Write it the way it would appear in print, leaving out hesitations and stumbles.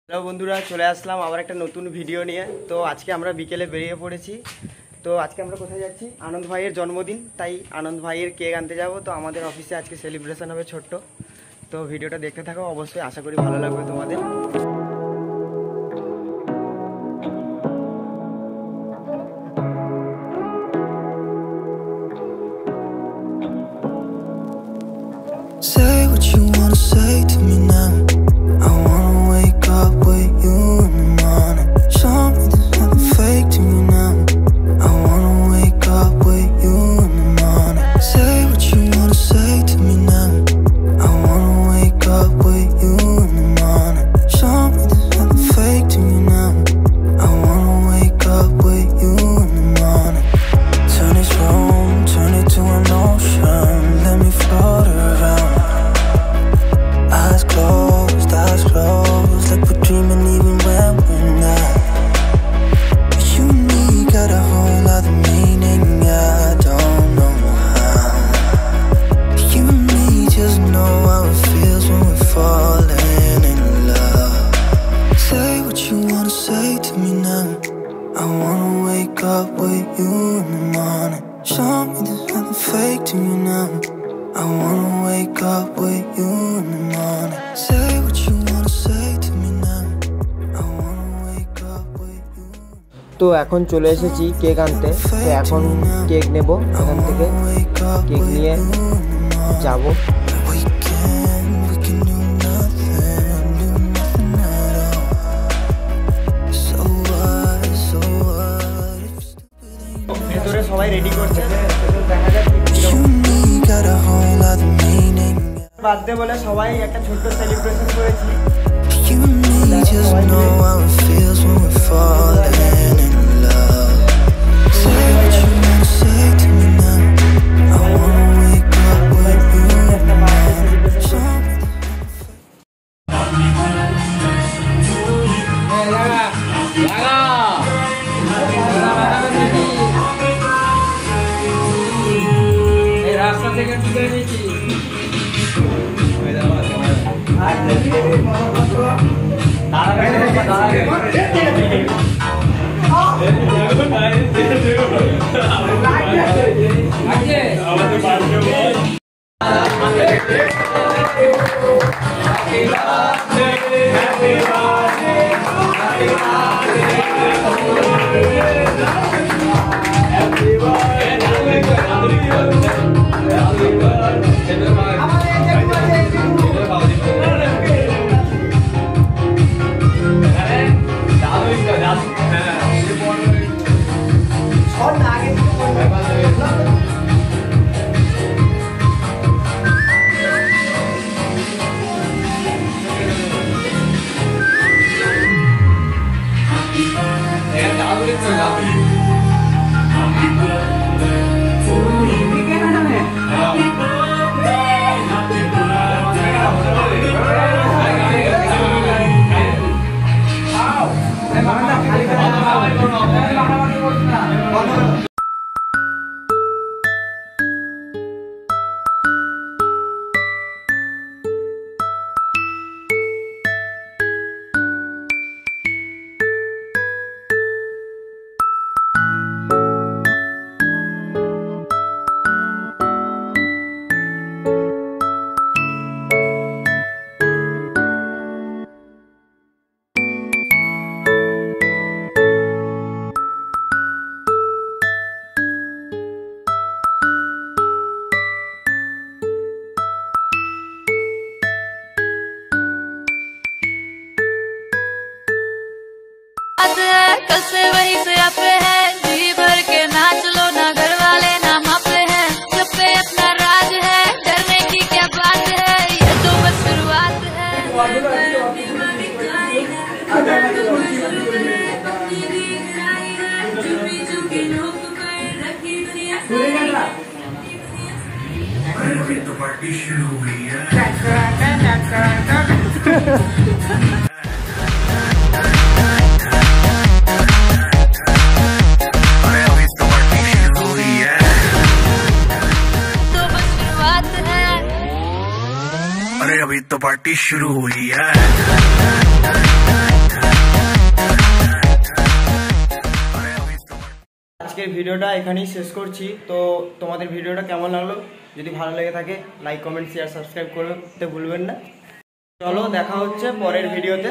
Hello বন্ধুরা, চলে আসলাম আবার একটা নতুন ভিডিও নিয়ে। তো আজকে আমরা বিকেলে বেরিয়ে পড়েছি। তো আজকে আমরা কোথায় যাচ্ছি? আনন্দ ভাইয়ের জন্মদিন, তাই আনন্দ ভাইয়ের কেক আনতে যাব। তো আমাদের অফিসে আজকে সেলিব্রেশন হবে ছোট্ট। তো ভিডিওটা দেখতে থাকো, অবশ্যই আশা করি ভালো লাগবে তোমাদের। Say what you wanna say to me now. I wanna wake up with you in the morning. Show me there's nothing fake to me now. I wanna wake up with you in the morning. Say what you wanna say to me now. I wanna wake up with you in the morning. Show me there's nothing fake to me now. I wanna wake up with you in the morning. Turn this room, turn it to an ocean. Let me float around. Eyes closed, like we're dreaming even when we're not. You and me got a whole other meaning, I don't know how. You and me just know how it feels when we're falling in love. Say what you wanna say to me now. I wanna wake up with you in the morning. Show me there's nothing fake to me now. I wanna wake up with you in the morning. Say what you wanna say to me now. I wanna wake up with you. তো এখন চলে এসেছি cake আনতে। তো এখন cake নেব, এখান থেকে কেক নিয়ে যাব। We can do nothing at all. So what, so what? ভেতরে সবাই রেডি করছে, দেখা যাক You and me got a whole other meaning. Birthday বলে সবাই একটা ছোট্ট সেলিব্রেশন করেছি। You and me just know how it feels when we're falling in love. Say what you wanna say to me now. I wanna wake up with you in the morning. Show me রাস্তা থেকে তুলে নিয়েছি। कल से वही से पे है, जी भर के नाच लो ना, घर वाले ना मापे हैं, सब पे अपना राज है, डरने की क्या बात है, ये तो बस शुरुआत है। अरे तो पार्टी शुरू हुई है। अरे अभी तो पार्टी शुरू हुई है। আজকের ভিডিওটা এখানেই শেষ করছি। তো তোমাদের ভিডিওটা কেমন লাগলো, যদি ভালো লেগে থাকে লাইক কমেন্ট শেয়ার সাবস্ক্রাইব করতে ভুলবেন না। চলো দেখা হচ্ছে পরের ভিডিওতে।